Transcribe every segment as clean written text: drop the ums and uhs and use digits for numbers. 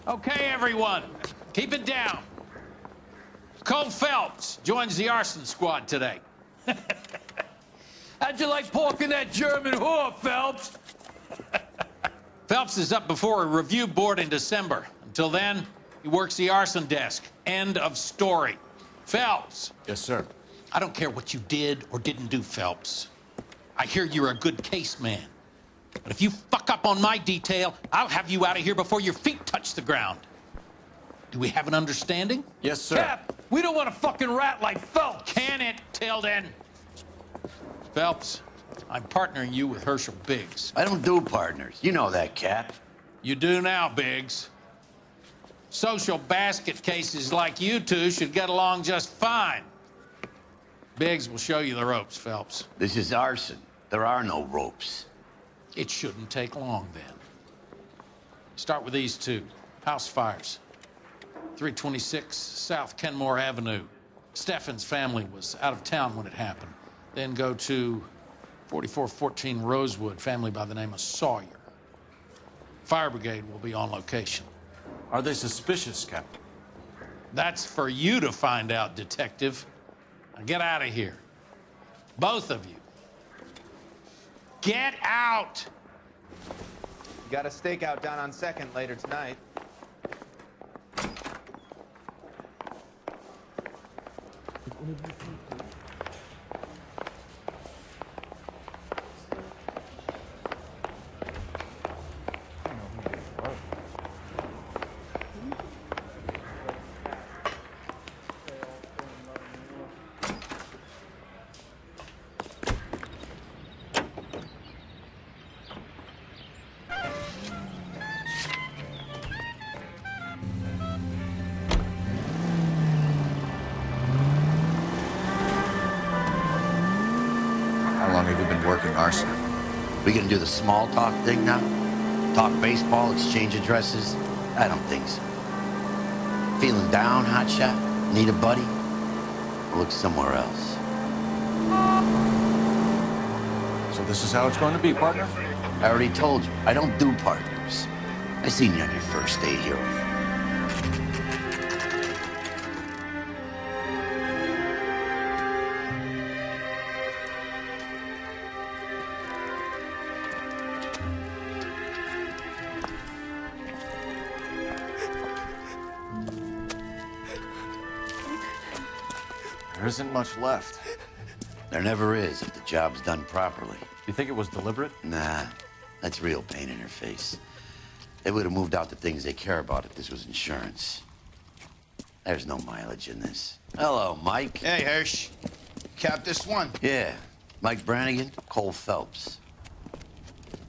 Okay, everyone, keep it down. Cole Phelps joins the arson squad today. How'd you like porking that German whore, Phelps? Phelps is up before a review board in December. Until then, he works the arson desk. End of story. Phelps. Yes, sir. I don't care what you did or didn't do, Phelps. I hear you're a good case man. But if you fuck up on my detail, I'll have you out of here before your feet touch the ground. Do we have an understanding? Yes, sir. Cap, we don't want a fucking rat like Phelps. Can it, Tilden? Phelps, I'm partnering you with Herschel Biggs. I don't do partners. You know that, Cap. You do now, Biggs. Social basket cases like you two should get along just fine. Biggs will show you the ropes, Phelps. This is arson. There are no ropes. It shouldn't take long, then. Start with these two. House fires. 326 South Kenmore Avenue. Steffen's family was out of town when it happened. Then go to 4414 Rosewood, family by the name of Sawyer. Fire brigade will be on location. Are they suspicious, Captain? That's for you to find out, detective. Now get out of here. Both of you. Get out! You got a stakeout down on 2nd later tonight. How long have you been working arson? We gonna do the small talk thing now? Talk baseball, exchange addresses? I don't think so. Feeling down, hotshot? Need a buddy? Look somewhere else. So this is how it's going to be, partner? I already told you, I don't do partners. I seen you on your first day here. There isn't much left. There never is if the job's done properly. You think it was deliberate? Nah, that's real pain in her face. They would have moved out the things they care about if this was insurance. There's no mileage in this. Hello, Mike. Hey, Hirsch. Cap this one. Yeah, Mike Brannigan, Cole Phelps.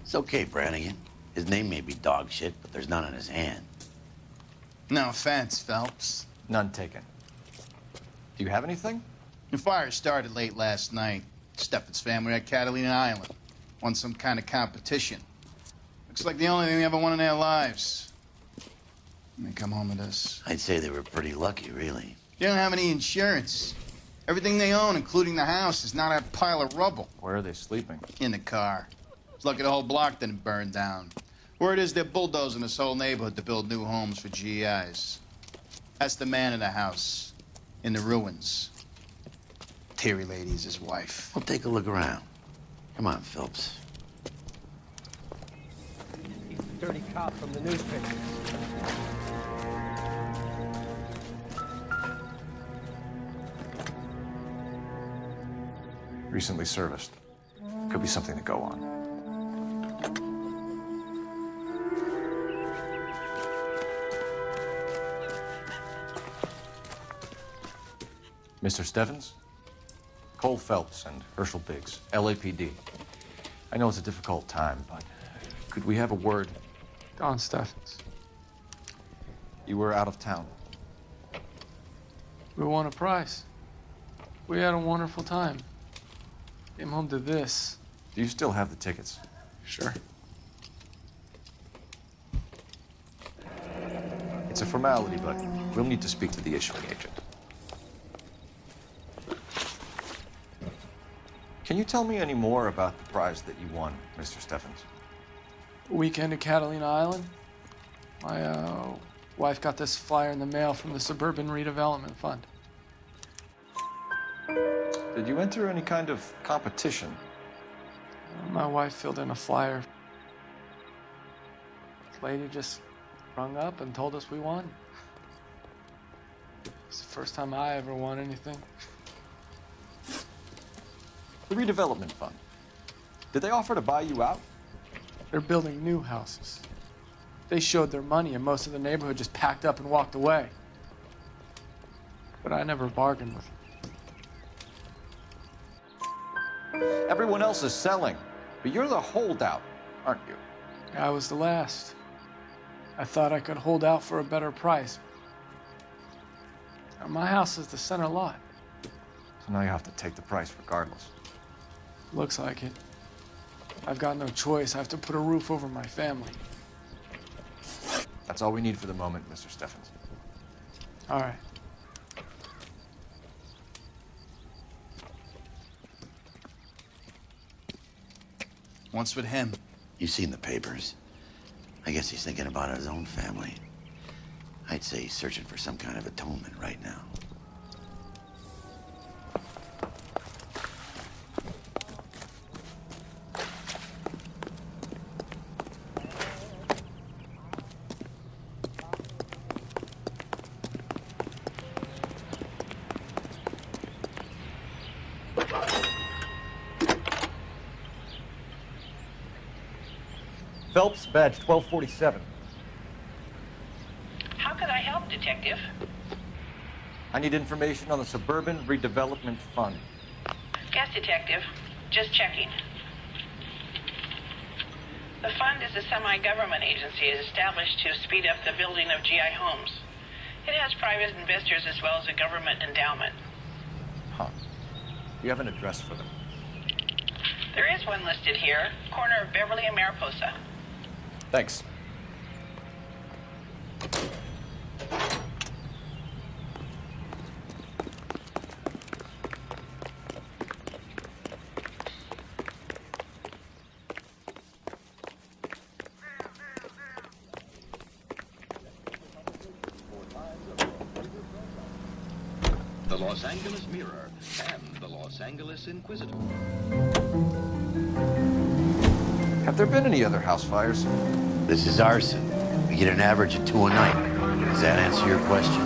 It's okay, Brannigan. His name may be dog shit, but there's none on his hand. No offense, Phelps. None taken. Do you have anything? The fire started late last night. Steffen's family at Catalina Island. Won some kind of competition. Looks like the only thing they ever won in their lives. And they come home with us. I'd say they were pretty lucky, really. They don't have any insurance. Everything they own, including the house, is not a pile of rubble. Where are they sleeping? In the car. It's lucky the whole block didn't burn down. Word is they're bulldozing this whole neighborhood to build new homes for GIs. That's the man in the house. In the ruins. Terry lady's his wife. Well, take a look around. Come on, Phelps. He's the dirty cop from the newspapers. Recently serviced. Could be something to go on. Mr. Steffens? Cole Phelps and Herschel Biggs, LAPD. I know it's a difficult time, but could we have a word? Don Steffens. You were out of town. We won a prize. We had a wonderful time. Came home to this. Do you still have the tickets? Sure. It's a formality, but we'll need to speak to the issuing agent. Can you tell me any more about the prize that you won, Mr. Steffens? Weekend at Catalina Island. My Wife got this flyer in the mail from the Suburban Redevelopment Fund. Did you enter any kind of competition? My wife filled in a flyer. This lady just rung up and told us we won. It's the first time I ever won anything. The redevelopment fund. Did they offer to buy you out? They're building new houses. They showed their money and most of the neighborhood just packed up and walked away. But I never bargained with them. Everyone else is selling, but you're the holdout, aren't you? I was the last. I thought I could hold out for a better price. Now, my house is the center lot. So now you have to take the price regardless. Looks like it. I've got no choice. I have to put a roof over my family. That's all we need for the moment, Mr. Steffens. All right. What's with him? You've seen the papers. I guess he's thinking about his own family. I'd say he's searching for some kind of atonement right now. Phelps, badge 1247. How could I help, Detective? I need information on the Suburban Redevelopment Fund. Yes, Detective. Just checking. The fund is a semi-government agency established to speed up the building of GI homes. It has private investors as well as a government endowment. Huh. You have an address for them? There is one listed here, corner of Beverly and Mariposa. Thanks. The Los Angeles Mirror and the Los Angeles Inquisitor. Have there been any other house fires? This is arson. We get an average of 2 a night. Does that answer your question?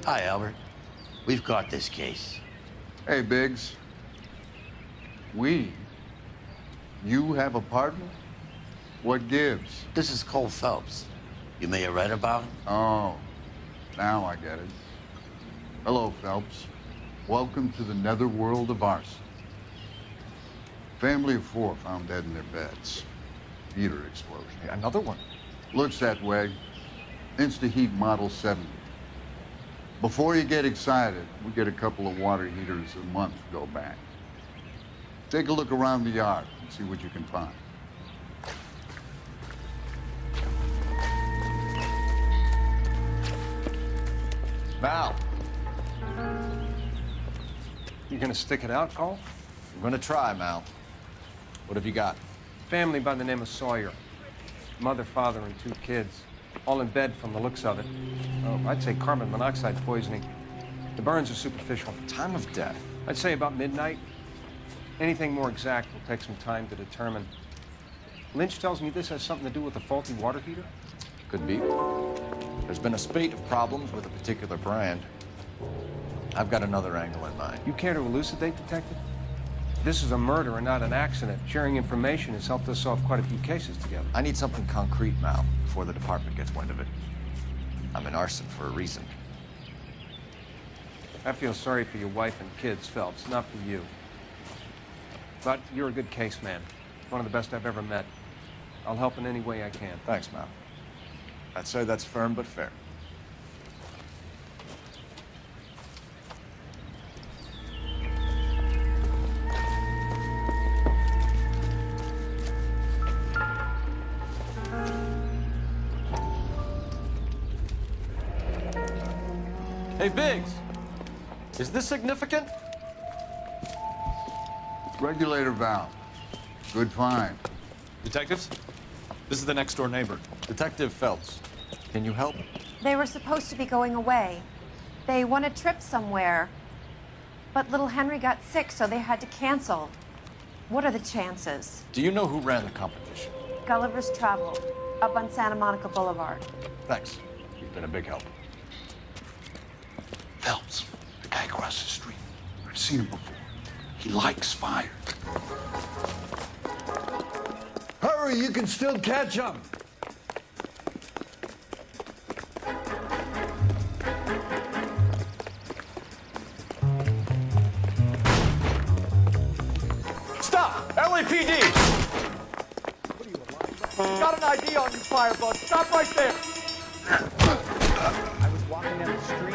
Hi, Albert. We've caught this case. Hey, Biggs. You have a partner? What gives? This is Cole Phelps. You may have read about him. Oh, now I get it. Hello, Phelps. Welcome to the netherworld of arson. Family of 4 found dead in their beds. Heater explosion. Another one? Looks that way. Insta-heat Model 70. Before you get excited, we get a couple of water heaters a month go back. Take a look around the yard and see what you can find. Mal, You gonna stick it out, Cole? I'm gonna try, Mal. What have you got? Family by the name of Sawyer. Mother, father, and 2 kids. All in bed from the looks of it. Oh, I'd say carbon monoxide poisoning. The burns are superficial. Time of death. I'd say about midnight. Anything more exact will take some time to determine. Lynch tells me this has something to do with a faulty water heater. Could be. There's been a spate of problems with a particular brand. I've got another angle in mind. You care to elucidate, Detective? This is a murder and not an accident. Sharing information has helped us solve quite a few cases together. I need something concrete, Mal, before the department gets wind of it. I'm in arson for a reason. I feel sorry for your wife and kids, Phelps, not for you. But you're a good case man. One of the best I've ever met. I'll help in any way I can. Thanks, Mal. I'd say that's firm but fair. Hey, Biggs, is this significant? Regulator valve. Good find. Detectives, this is the next door neighbor. Detective Phelps, can you help? They were supposed to be going away. They won a trip somewhere. But little Henry got sick, so they had to cancel. What are the chances? Do you know who ran the competition? Gulliver's Travel, up on Santa Monica Boulevard. Thanks. You've been a big help. Phelps, the guy across the street. I've seen him before. He likes fire. Hurry, you can still catch him. Stop! LAPD! Got an ID on you, Firebug. Stop right there! I was walking down the street.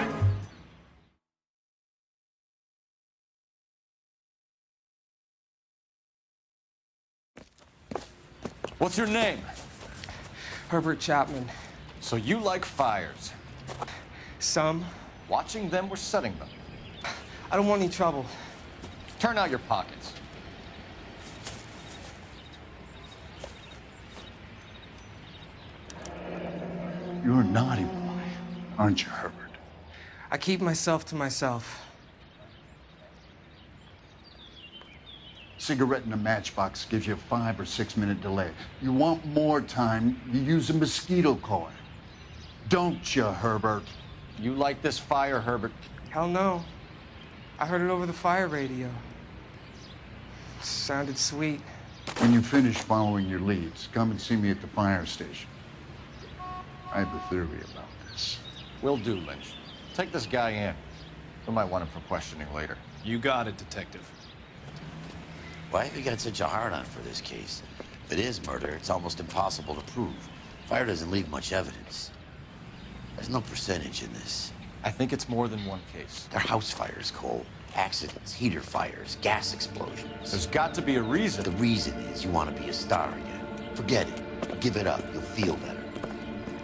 What's your name? Herbert Chapman. So you like fires. Some. Watching them or setting them? I don't want any trouble. Turn out your pockets. You're a naughty boy, aren't you, Herbert? I keep myself to myself. Cigarette in a matchbox gives you a 5 or 6 minute delay. You want more time, you use a mosquito coil. Don't you, Herbert? You like this fire, Herbert? Hell no. I heard it over the fire radio. Sounded sweet. When you finish following your leads, come and see me at the fire station. I have a theory about this. Will do, Lynch. Take this guy in. We might want him for questioning later. You got it, Detective. Why have you got such a hard-on for this case? If it is murder, it's almost impossible to prove. Fire doesn't leave much evidence. There's no percentage in this. I think it's more than one case. They're house fires, Cole. Accidents, heater fires, gas explosions. There's got to be a reason. The reason is you want to be a star again. Forget it. Give it up. You'll feel better.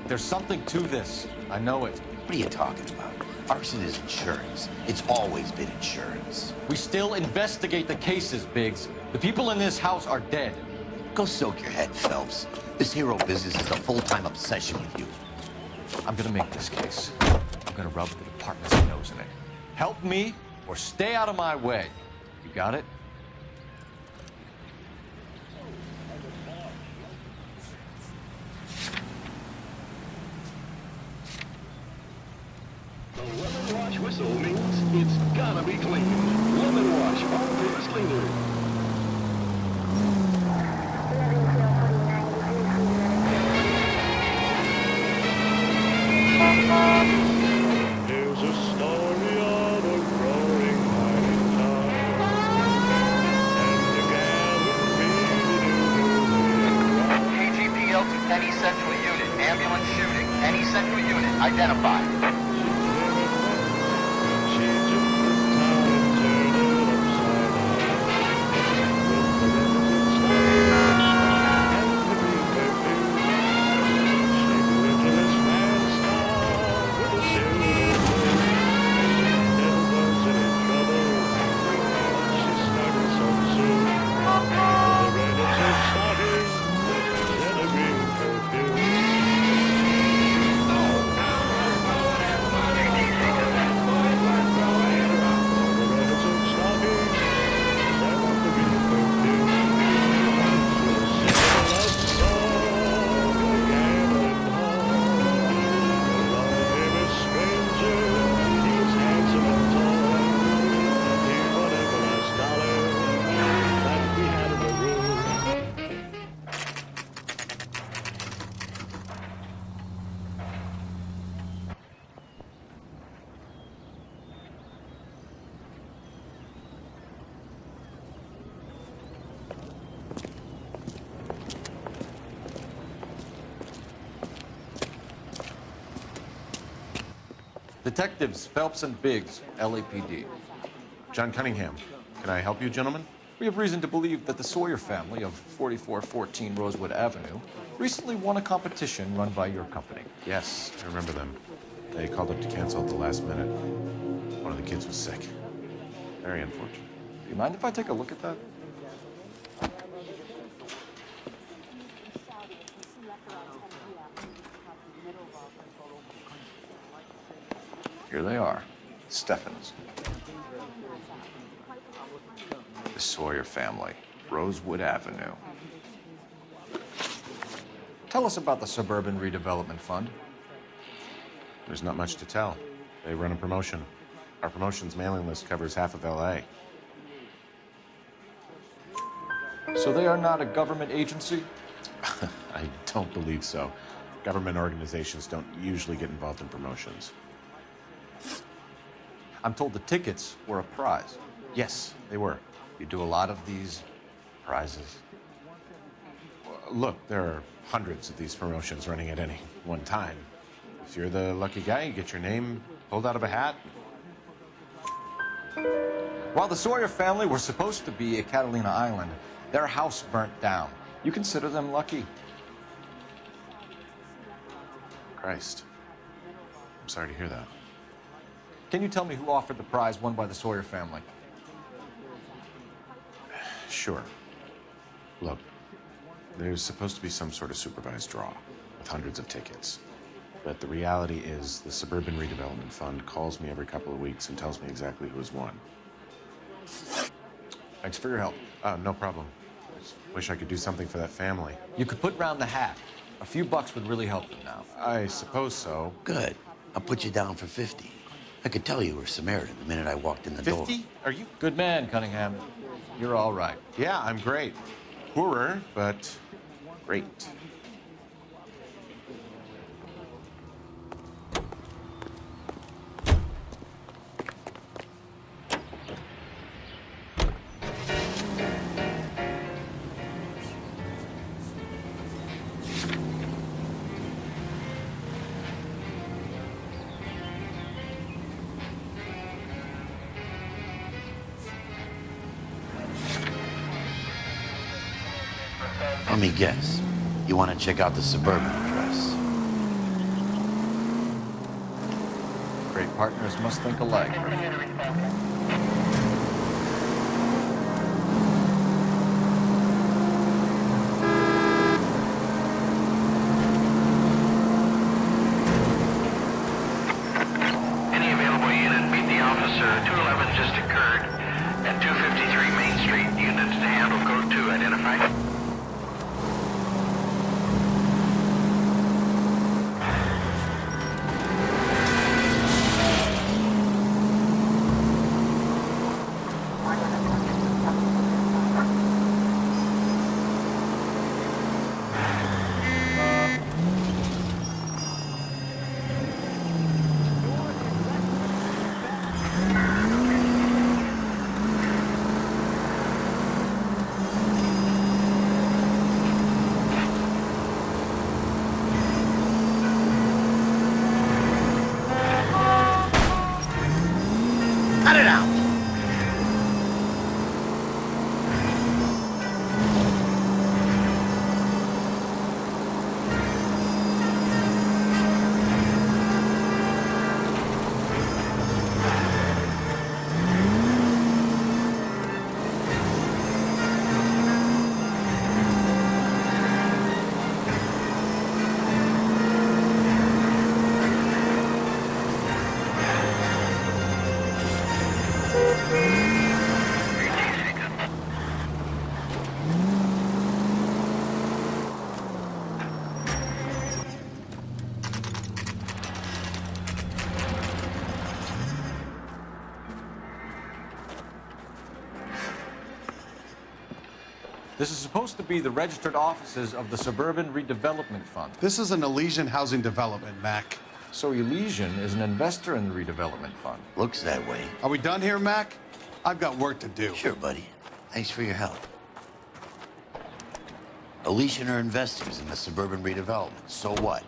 There's something to this. I know it. What are you talking about? Arson is insurance. It's always been insurance. We still investigate the cases, Biggs. The people in this house are dead. Go soak your head, Phelps. This hero business is a full-time obsession with you. I'm gonna make this case. I'm gonna rub the department's nose in it. Help me or stay out of my way. You got it? The lemon wash whistle means it's gotta be clean. Lemon wash, all-purpose cleaner. There's a story of a growing mining town, and the gathering KGPL to any central unit. Ambulance shooting. Any central unit. Identified. Detectives Phelps and Biggs, LAPD. John Cunningham. Can I help you, gentlemen? We have reason to believe that the Sawyer family of 4414 Rosewood Avenue recently won a competition run by your company. Yes, I remember them. They called up to cancel at the last minute. One of the kids was sick. Very unfortunate. Do you mind if I take a look at that? Here they are, Steffens. The Sawyer family, Rosewood Avenue. Tell us about the Suburban Redevelopment Fund. There's not much to tell. They run a promotion. Our promotion's mailing list covers half of LA. So they are not a government agency? I don't believe so. Government organizations don't usually get involved in promotions. I'm told the tickets were a prize. Yes, they were. You do a lot of these prizes? Look, there are hundreds of these promotions running at any one time. If you're the lucky guy, you get your name pulled out of a hat. While the Sawyer family were supposed to be at Catalina Island, their house burnt down. You consider them lucky? Christ. I'm sorry to hear that. Can you tell me who offered the prize won by the Sawyer family? Sure. Look, there's supposed to be some sort of supervised draw with hundreds of tickets. But the reality is the Suburban Redevelopment Fund calls me every couple of weeks and tells me exactly who has won. Thanks for your help. No problem. I just wish I could do something for that family. You could put round the hat. A few bucks would really help them now. I suppose so. Good. I'll put you down for 50. I could tell you were Samaritan the minute I walked in the door. 50? Are you? Good man, Cunningham. You're all right. Yeah, I'm great. Poorer, but great. Let me guess. You want to check out the Suburban address? Great partners must think alike. Any available unit, meet the officer. 211 just occurred at 253 Main Street. Units to handle code 2 identified. Cut it out! This is supposed to be the registered offices of the Suburban Redevelopment Fund. This is an Elysian housing development, Mac. So Elysian is an investor in the redevelopment fund. Looks that way. Are we done here, Mac? I've got work to do. Sure, buddy. Thanks for your help. Elysian are investors in the Suburban Redevelopment. So what?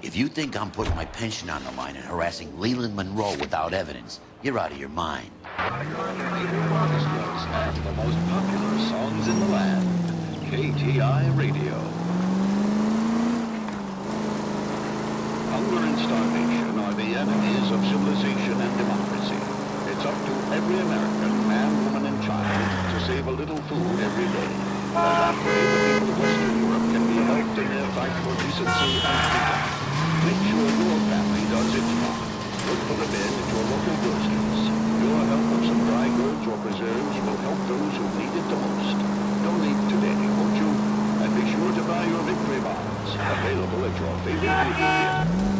If you think I'm putting my pension on the line and harassing Leland Monroe without evidence, you're out of your mind. Orchestras and the most popular songs in the land. KTI Radio. Hunger and starvation are the enemies of civilization and democracy. It's up to every American, man, woman, and child to save a little food every day. And that way, the people of Western Europe can be helped in their fight for decency and freedom. Make sure your family does its part. Look for the men at your local groceries. Your help of some dry goods or preserves will help those who need it the most. Donate today, won't you? And be sure to buy your victory bonds. Available at your favorite movie theater.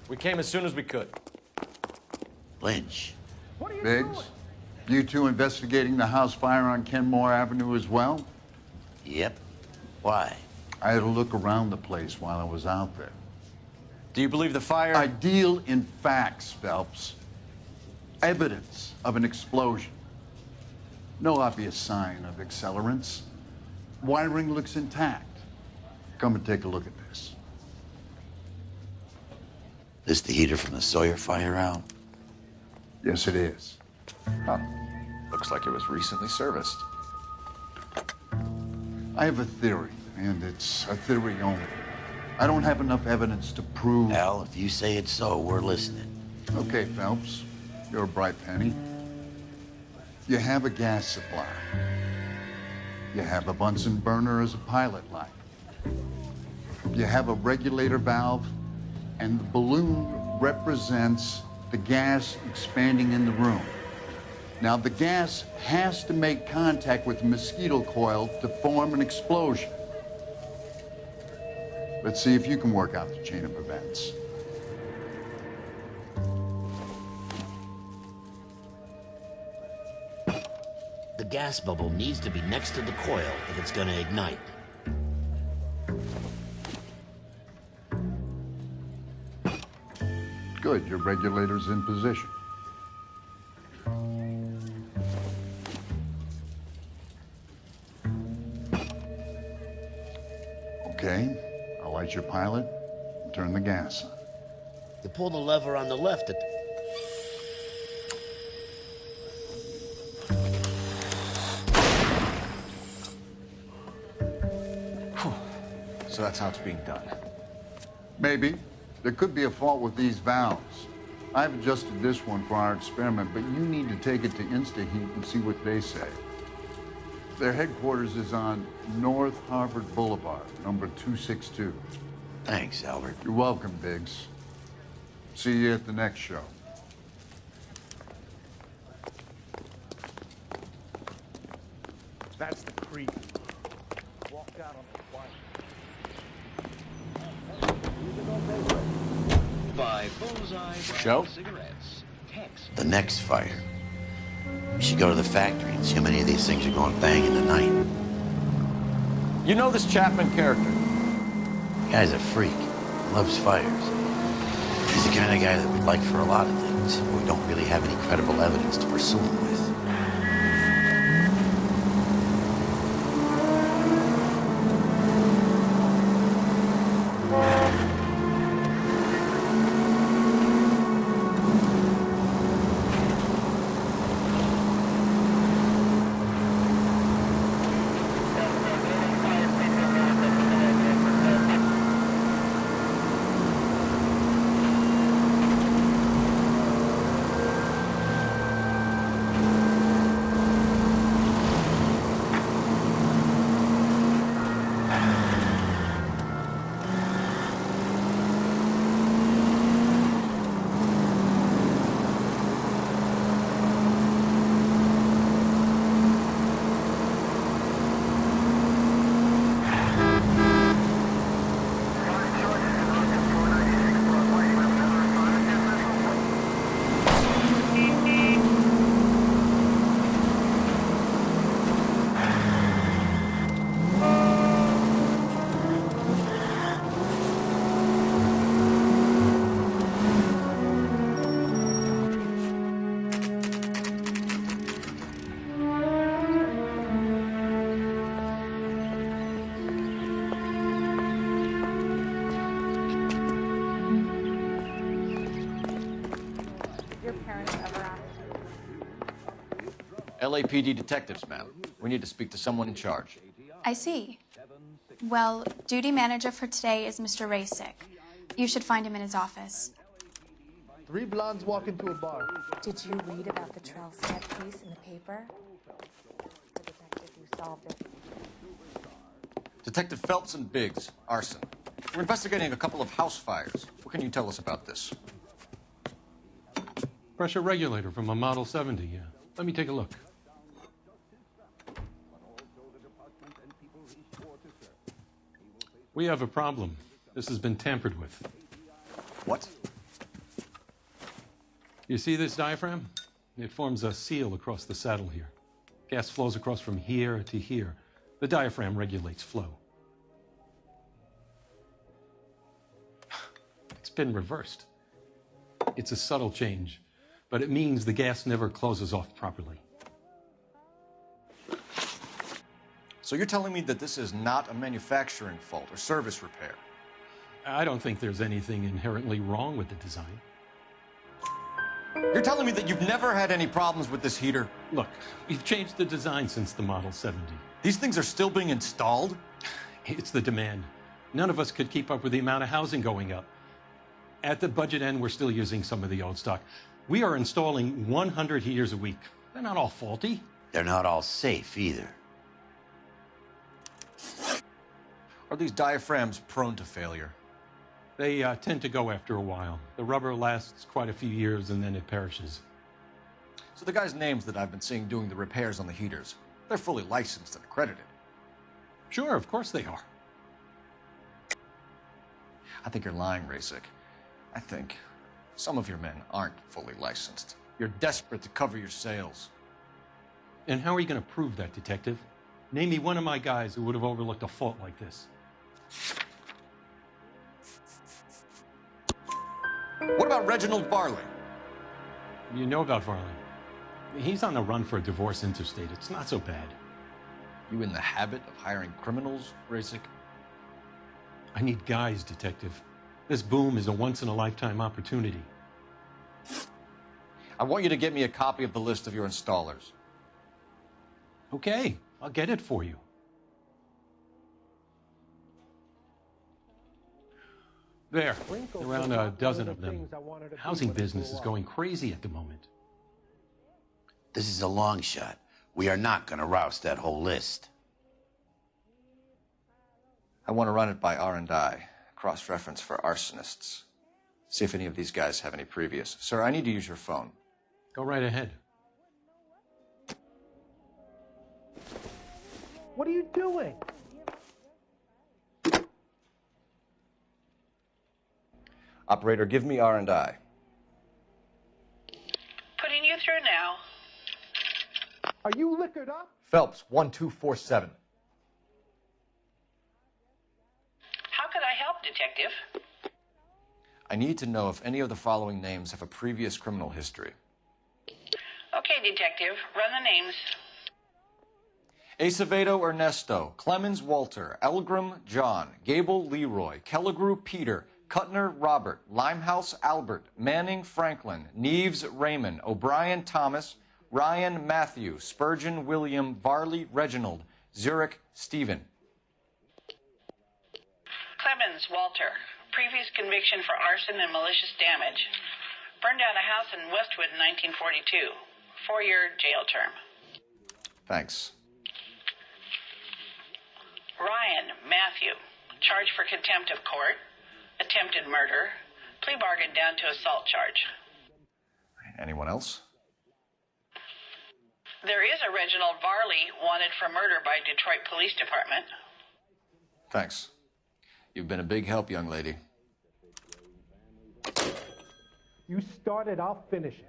We came as soon as we could. Lynch. Biggs, you two investigating the house fire on Kenmore Avenue as well? Yep. Why? I had a look around the place while I was out there. Do you believe the fire? I deal in facts, Phelps. Evidence of an explosion. No obvious sign of accelerants. Wiring looks intact. Come and take a look at this. This the heater from the Sawyer fire out? Yes, it is. Huh. Looks like it was recently serviced. I have a theory, and it's a theory only. I don't have enough evidence to prove... Al, if you say it's so, we're listening. Okay, Phelps. You're a bright penny. You have a gas supply. You have a Bunsen burner as a pilot light. You have a regulator valve, and the balloon represents the gas expanding in the room. Now, the gas has to make contact with the mosquito coil to form an explosion. Let's see if you can work out the chain of events. The gas bubble needs to be next to the coil if it's gonna ignite. Good, your regulator's in position. Okay, I'll light your pilot and turn the gas on. You pull the lever on the left at So that's how it's being done. Maybe. There could be a fault with these valves. I've adjusted this one for our experiment, but you need to take it to InstaHeat and see what they say. Their headquarters is on North Harvard Boulevard, number 262. Thanks, Albert. You're welcome, Biggs. See you at the next show. That's the creep. Walked out on the quiet. Buy bullseye Show? cigarettes. Text. the next fire. We should go to the factory and see how many of these things are going bang in the night. You know this Chapman character? Guy's a freak. Loves fires. He's the kind of guy that we'd like for a lot of things, but we don't really have any credible evidence to pursue him with. LAPD detectives, ma'am. We need to speak to someone in charge. I see. Well, duty manager for today is Mr. Rasick. You should find him in his office. 3 blondes walk into a bar. Did you read about the Trellstead case in the paper? The detective who solved it. Detective Phelps and Biggs, arson. We're investigating a couple of house fires. What can you tell us about this? Pressure regulator from a Model 70, yeah. Let me take a look. We have a problem. This has been tampered with. What? You see this diaphragm? It forms a seal across the saddle here. Gas flows across from here to here. The diaphragm regulates flow. It's been reversed. It's a subtle change, but it means the gas never closes off properly. So you're telling me that this is not a manufacturing fault or service repair? I don't think there's anything inherently wrong with the design. You're telling me that you've never had any problems with this heater? Look, we've changed the design since the Model 70. These things are still being installed? It's the demand. None of us could keep up with the amount of housing going up. At the budget end, we're still using some of the old stock. We are installing 100 heaters a week. They're not all faulty. They're not all safe either. Are these diaphragms prone to failure? They tend to go after a while. The rubber lasts quite a few years and then it perishes. So the guys' names that I've been seeing doing the repairs on the heaters, they're fully licensed and accredited. Sure, of course they are. I think you're lying, Rasick. I think some of your men aren't fully licensed. You're desperate to cover your sales. And how are you going to prove that, Detective? Name me one of my guys who would have overlooked a fault like this. What about Reginald Varley? You know about Varley. He's on the run for a divorce interstate. It's not so bad. You in the habit of hiring criminals, Rasick? I need guys, Detective. This boom is a once-in-a-lifetime opportunity. I want you to get me a copy of the list of your installers. Okay, I'll get it for you. There, around a dozen of them. The housing business is going crazy at the moment. This is a long shot. We are not going to roust that whole list. I want to run it by R&I, cross-reference for arsonists. See if any of these guys have any previous. Sir, I need to use your phone. Go right ahead. What are you doing? Operator, give me R&I. Putting you through now. Are you liquored up? Phelps, 1247. How could I help, Detective? I need to know if any of the following names have a previous criminal history. Okay, Detective. Run the names. Acevedo Ernesto, Clemens Walter, Elgram John, Gable Leroy, Kelligrew Peter, Kuttner Robert, Limehouse Albert, Manning Franklin, Neves Raymond, O'Brien Thomas, Ryan Matthew, Spurgeon William, Varley Reginald, Zurich Stephen. Clemens Walter. Previous conviction for arson and malicious damage. Burned down a house in Westwood in 1942. 4-year jail term. Thanks. Ryan Matthew. Charged for contempt of court. Attempted murder. Plea bargain down to assault charge. Anyone else? There is a Reginald Varley wanted for murder by Detroit Police Department. Thanks. You've been a big help, young lady. You start it, I'll finish it.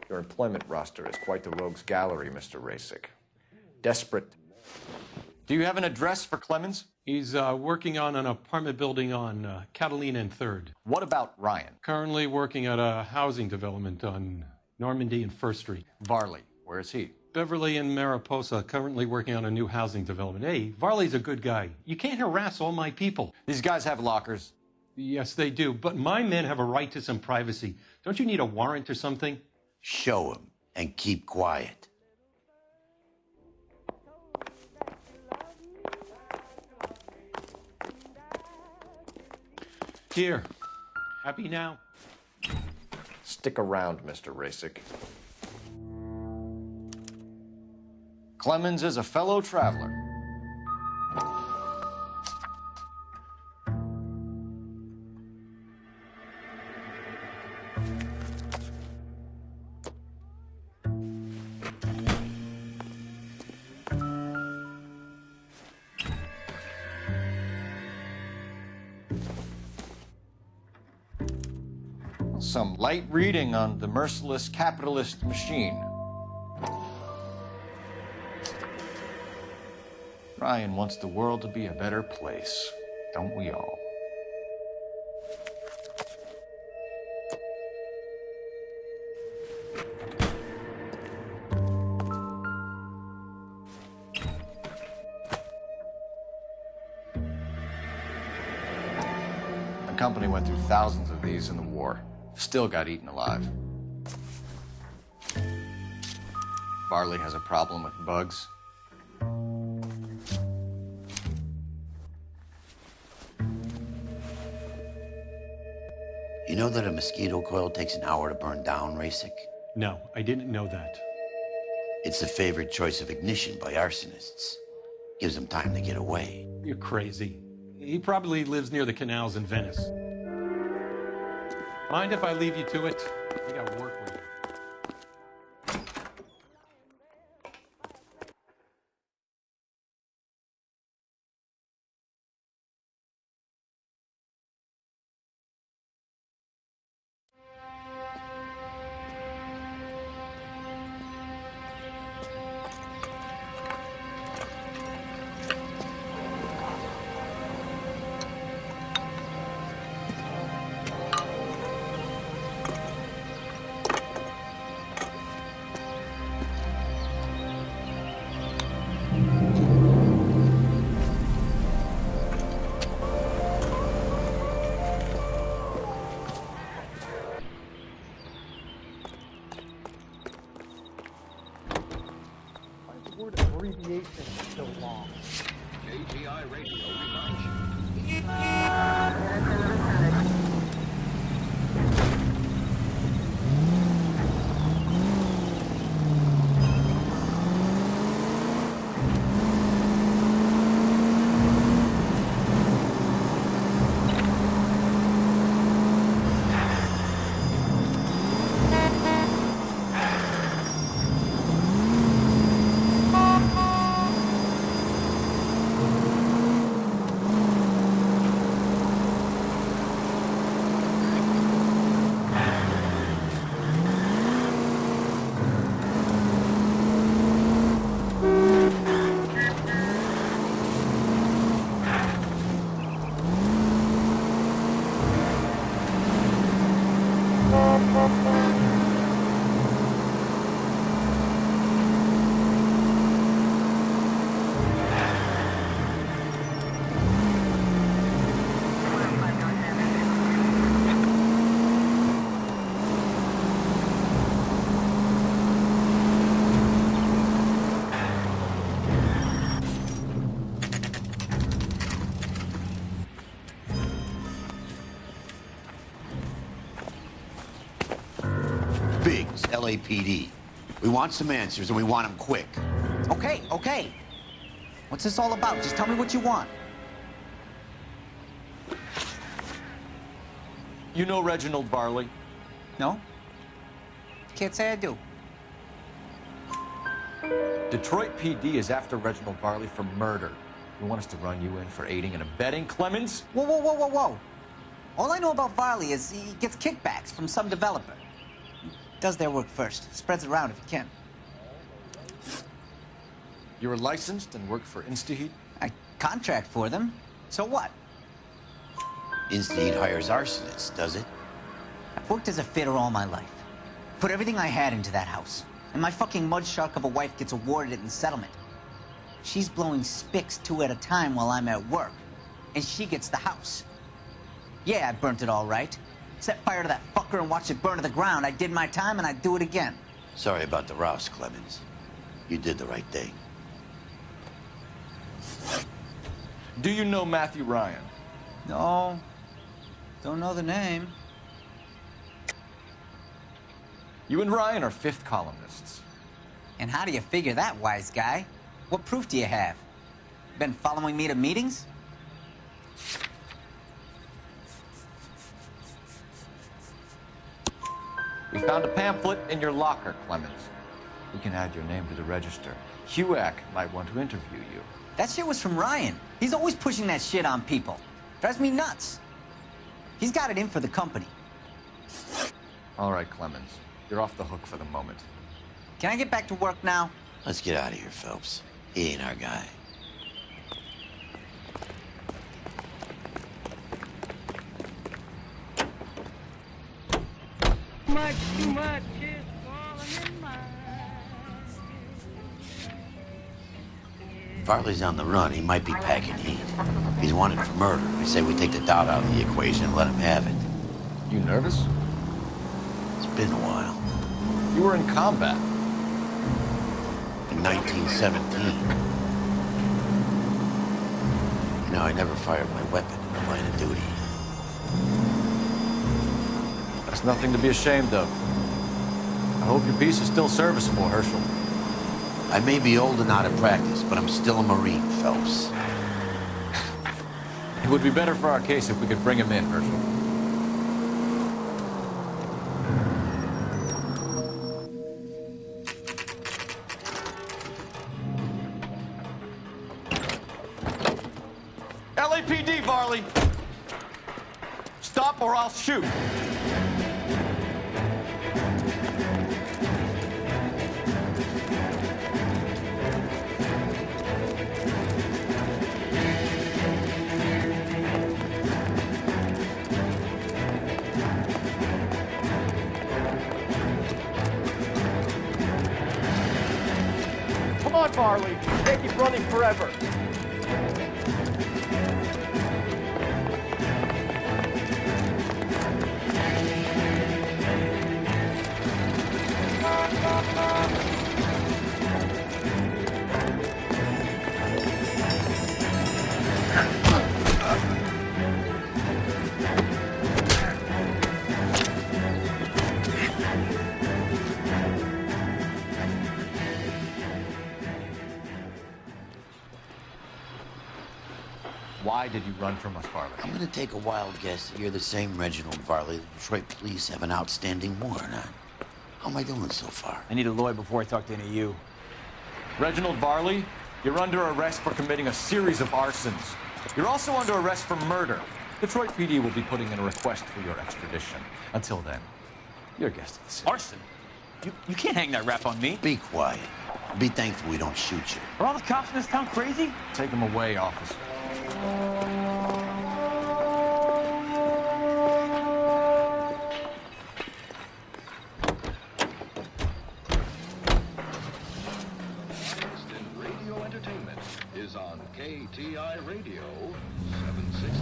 Your employment roster is quite the rogues gallery, Mr. Rasick. Desperate. Do you have an address for Clemens? He's working on an apartment building on Catalina and 3rd. What about Ryan? Currently working at a housing development on Normandy and 1st Street. Varley, where is he? Beverly and Mariposa, currently working on a new housing development. Hey, Varley's a good guy. You can't harass all my people. These guys have lockers. Yes, they do, but my men have a right to some privacy. Don't you need a warrant or something? Show him and keep quiet. Here. Happy now? Stick around, Mr. Rasick. Clemens is a fellow traveler. Some light reading on the merciless capitalist machine. Ryan wants the world to be a better place, don't we all? The company went through thousands of these in the war. Still got eaten alive. Varley has a problem with bugs. You know that a mosquito coil takes an hour to burn down, Rasick? No, I didn't know that. It's the favored choice of ignition by arsonists. Gives them time to get away. You're crazy. He probably lives near the canals in Venice. Mind if I leave you to it? I got work with you. Word abbreviation so long. KTI Radio reminds you. Biggs, LAPD. We want some answers, and we want them quick. Okay, okay. What's this all about? Just tell me what you want. You know Reginald Varley? No? Can't say I do. Detroit PD is after Reginald Varley for murder. You want us to run you in for aiding and abetting, Clemens? Whoa, whoa, whoa, whoa, whoa. All I know about Varley is he gets kickbacks from some developer. He does their work first, spreads it around if he can. You're licensed and work for InstaHeat? I contract for them. So what? InstaHeat hires arsonists, does it? I've worked as a fitter all my life. Put everything I had into that house. And my fucking mud shark of a wife gets awarded it in settlement. She's blowing spics 2 at a time while I'm at work. And she gets the house. Yeah, I burnt it all right. Set fire to that fucker and watched it burn to the ground. I did my time and I'd do it again. Sorry about the rouse, Clemens. You did the right thing. Do you know Matthew Ryan? No. Don't know the name. You and Ryan are fifth columnists. And how do you figure that, wise guy? What proof do you have? Been following me to meetings? We found a pamphlet in your locker, Clemens. We can add your name to the register. HUAC might want to interview you. That shit was from Ryan. He's always pushing that shit on people. Drives me nuts. He's got it in for the company. All right, Clemens. You're off the hook for the moment. Can I get back to work now? Let's get out of here, Phelps. He ain't our guy. Too much is falling in my... Farley's on the run. He might be packing heat. He's wanted for murder. I say we take the doubt out of the equation and let him have it. You nervous? It's been a while. You were in combat. In 1917. You know, I never fired my weapon in the line of duty. That's nothing to be ashamed of. I hope your piece is still serviceable, Herschel. I may be old and out of practice, but I'm still a Marine, Phelps. It would be better for our case if we could bring him in, Herschel. LAPD, Varley! Stop or I'll shoot! Come on, Farley. Can't keep running forever. Why did you run from us, Varley? I'm gonna take a wild guess that you're the same Reginald Varley the Detroit police have an outstanding warrant on. How am I doing so far? I need a lawyer before I talk to any of you. Reginald Varley, you're under arrest for committing a series of arsons. You're also under arrest for murder. Detroit PD will be putting in a request for your extradition. Until then, you're a guest of the city. Arson? You can't hang that rap on me. Be quiet. Be thankful we don't shoot you. Are all the cops in this town crazy? Take him away, officer. Radio entertainment is on KTI Radio 760.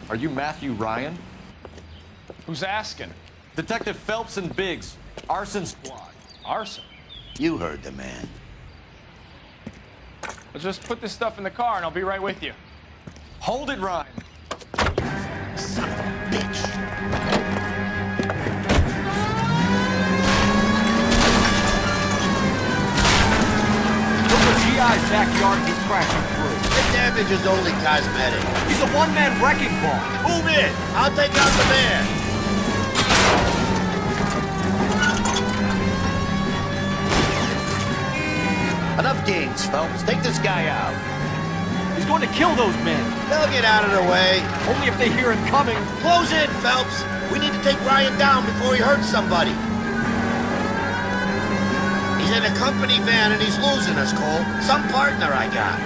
Are you Matthew Ryan? Who's asking? Detective Phelps and Biggs, arson squad. Arson? You heard the man. Well, just put this stuff in the car and I'll be right with you. Hold it, Ryan. Son of a bitch. Look at GI's backyard he's crashing through. The damage is only cosmetic. He's a one-man wrecking ball. Move in. I'll take out the man. Enough games, Phelps. Take this guy out. He's going to kill those men. They'll get out of the way. Only if they hear him coming. Close in, Phelps. We need to take Ryan down before he hurts somebody. He's in a company van and he's losing us, Cole. Some partner I got.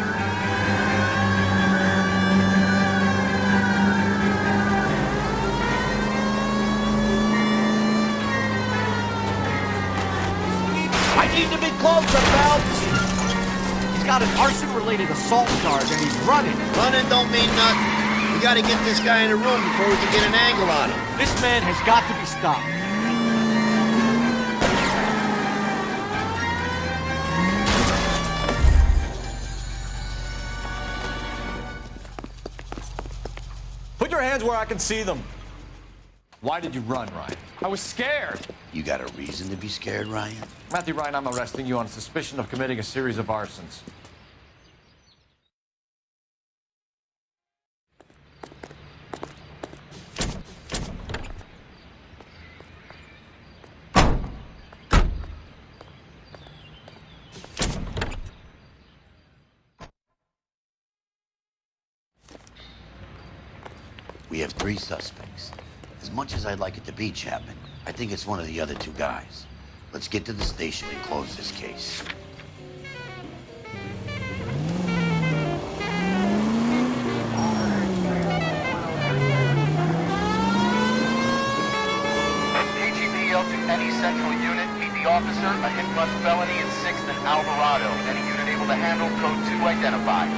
I need to be closer, Phelps. He's got an arson-related assault charge, and he's running. Running don't mean nothing. We gotta get this guy in a room before we can get an angle on him. This man has got to be stopped. Put your hands where I can see them. Why did you run, Ryan? I was scared. You got a reason to be scared, Ryan? Matthew Ryan, I'm arresting you on suspicion of committing a series of arsons. We have 3 suspects. As much as I'd like it to be Chapman, I think it's one of the other 2 guys. Let's get to the station and close this case. KGPL to any central unit. Meet the officer, a hit-run felony in 6th and Alvarado. Any unit able to handle code 2 identified.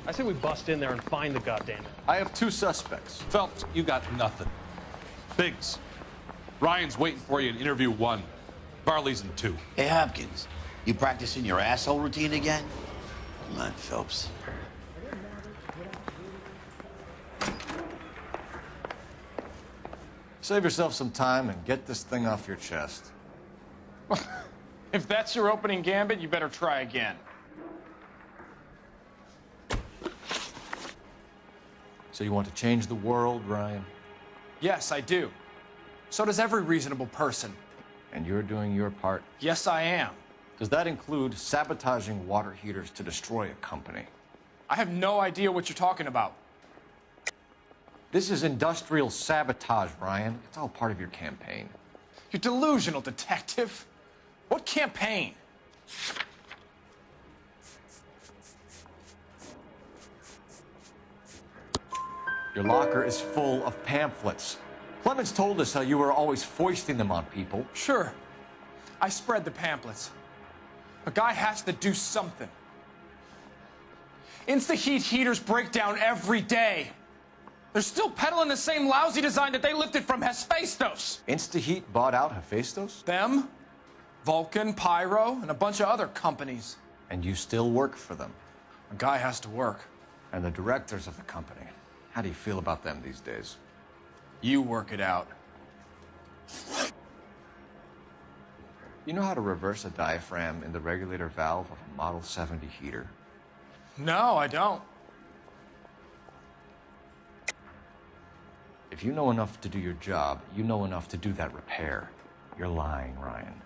I say we bust in there and find the goddamn it. I have 2 suspects. Phelps, you got nothing. Biggs, Ryan's waiting for you in interview 1. Varley's in 2. Hey, Hopkins, you practicing your asshole routine again? Come on, Phelps. Save yourself some time and get this thing off your chest. If that's your opening gambit, you better try again. So you want to change the world, Ryan? Yes, I do. So does every reasonable person. And you're doing your part? Yes, I am. Does that include sabotaging water heaters to destroy a company? I have no idea what you're talking about. This is industrial sabotage, Ryan. It's all part of your campaign. You're delusional, detective. What campaign? Your locker is full of pamphlets. Clemens told us how you were always foisting them on people. Sure. I spread the pamphlets. A guy has to do something. Insta-heat heaters break down every day. They're still peddling the same lousy design that they lifted from Hephaestus. Insta-heat bought out Hephaestus? Them, Vulcan, Pyro, and a bunch of other companies. And you still work for them? A guy has to work. And the directors of the company. How do you feel about them these days? You work it out. You know how to reverse a diaphragm in the regulator valve of a Model 70 heater? No, I don't. If you know enough to do your job, you know enough to do that repair. You're lying, Ryan.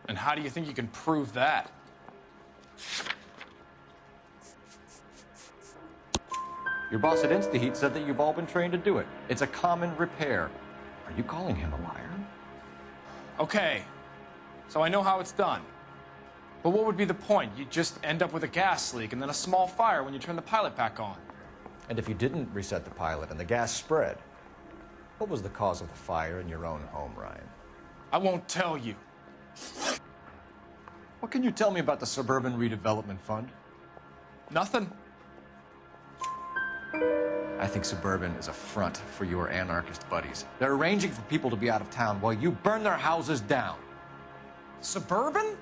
And how do you think you can prove that? Your boss at InstaHeat said that you've all been trained to do it. It's a common repair. Are you calling him a liar? Okay, so I know how it's done. But what would be the point? You just end up with a gas leak and then a small fire when you turn the pilot back on. And if you didn't reset the pilot and the gas spread, what was the cause of the fire in your own home, Ryan? I won't tell you. What can you tell me about the Suburban Redevelopment Fund? Nothing. I think Suburban is a front for your anarchist buddies. They're arranging for people to be out of town while you burn their houses down. Suburban?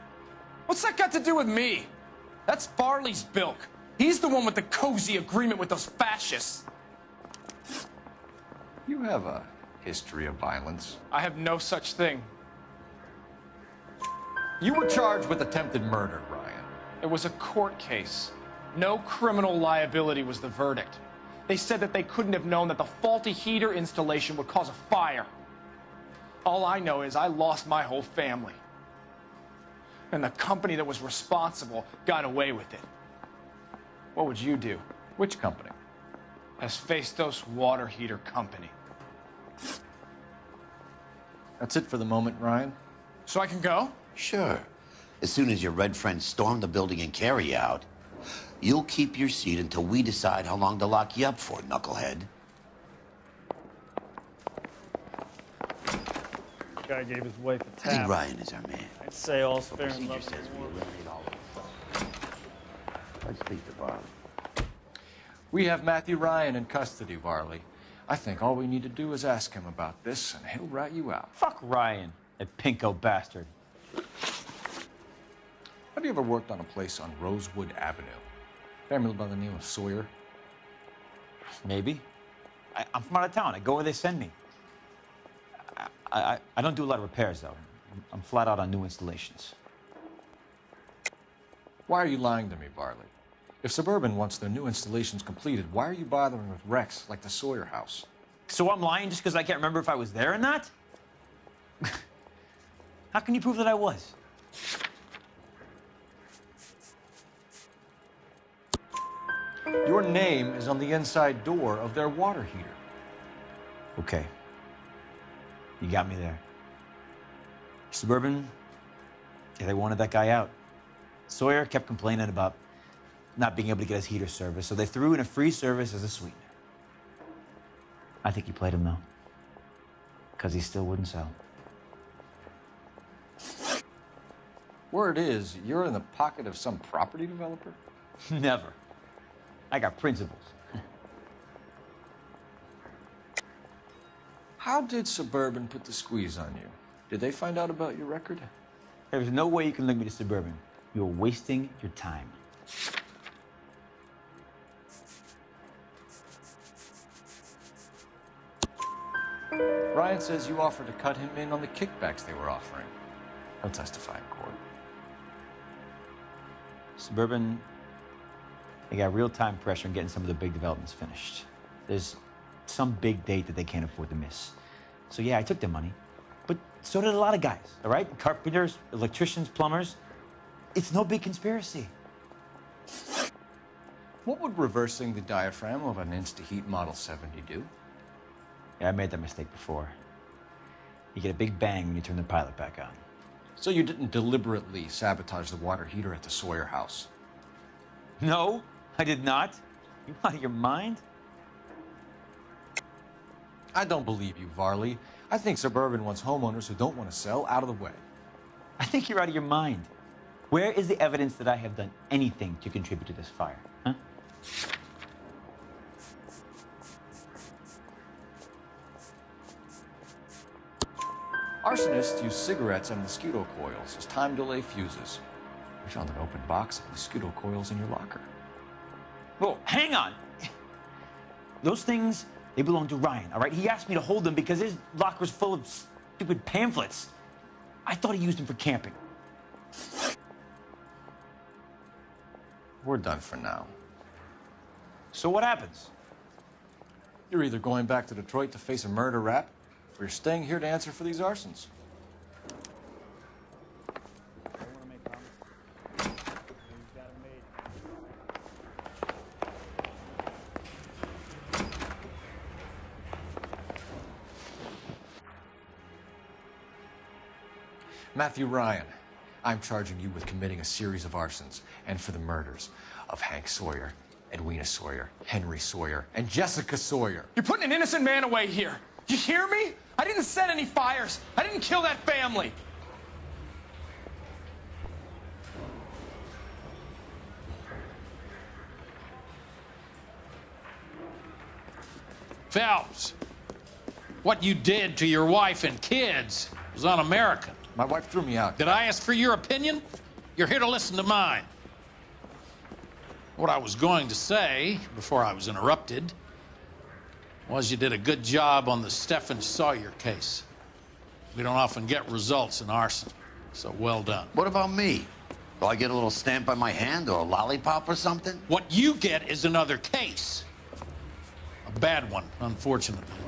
What's that got to do with me? That's Farley's bilk. He's the one with the cozy agreement with those fascists. You have a history of violence. I have no such thing. You were charged with attempted murder, Ryan. It was a court case. No criminal liability was the verdict. They said that they couldn't have known that the faulty heater installation would cause a fire. All I know is I lost my whole family. And the company that was responsible got away with it. What would you do? Which company? Hephaestus Water Heater Company. That's it for the moment, Ryan. So I can go? Sure. As soon as your red friends storm the building and carry you out, you'll keep your seat until we decide how long to lock you up for, knucklehead. Guy gave his wife a I think tap. Ryan is our man. I'd say all's fair in Procedure love. says we eliminate all of them. Let's speak to Varley. We have Matthew Ryan in custody, Varley. I think all we need to do is ask him about this, and he'll rat you out. Fuck Ryan, that pinko bastard. Have you ever worked on a place on Rosewood Avenue? Family by the name of Sawyer? Maybe. I'm from out of town. I go where they send me. I don't do a lot of repairs, though. I'm flat out on new installations. Why are you lying to me, Varley? If Suburban wants their new installations completed, why are you bothering with wrecks like the Sawyer house? So I'm lying just because I can't remember if I was there or not? How can you prove that I was? Your name is on the inside door of their water heater. Okay. You got me there. Suburban, yeah, they wanted that guy out. Sawyer kept complaining about not being able to get his heater service, so they threw in a free service as a sweetener. I think he played him, though, because he still wouldn't sell. Word is, you're in the pocket of some property developer? Never. I got principles. How did Suburban put the squeeze on you? Did they find out about your record? There's no way you can link me to Suburban. You're wasting your time. Ryan says you offered to cut him in on the kickbacks they were offering. He'll testify in court. Suburban, they got real-time pressure on getting some of the big developments finished. There's some big date that they can't afford to miss. So yeah, I took their money, but so did a lot of guys, all right? Carpenters, electricians, plumbers. It's no big conspiracy. What would reversing the diaphragm of an Insta-Heat Model 70 do? Yeah, I made that mistake before. You get a big bang when you turn the pilot back on. So you didn't deliberately sabotage the water heater at the Sawyer house? No, I did not. You out of your mind? I don't believe you, Varley. I think Suburban wants homeowners who don't want to sell out of the way. I think you're out of your mind. Where is the evidence that I have done anything to contribute to this fire, huh? Arsonists use cigarettes and mosquito coils as time delay fuses. We found an open box of mosquito coils in your locker. Whoa, hang on. Those things, they belong to Ryan, all right? He asked me to hold them because his locker's full of stupid pamphlets. I thought he used them for camping. We're done for now. So what happens? You're either going back to Detroit to face a murder rap, or you're staying here to answer for these arsons. Matthew Ryan, I'm charging you with committing a series of arsons and for the murders of Hank Sawyer, Edwina Sawyer, Henry Sawyer, and Jessica Sawyer. You're putting an innocent man away here. You hear me? I didn't set any fires. I didn't kill that family. Phelps, what you did to your wife and kids was un-American. My wife threw me out. Did I ask for your opinion? You're here to listen to mine. What I was going to say, before I was interrupted, was you did a good job on the Stephen Sawyer case. We don't often get results in arson, so well done. What about me? Do I get a little stamp on my hand or a lollipop or something? What you get is another case. A bad one, unfortunately.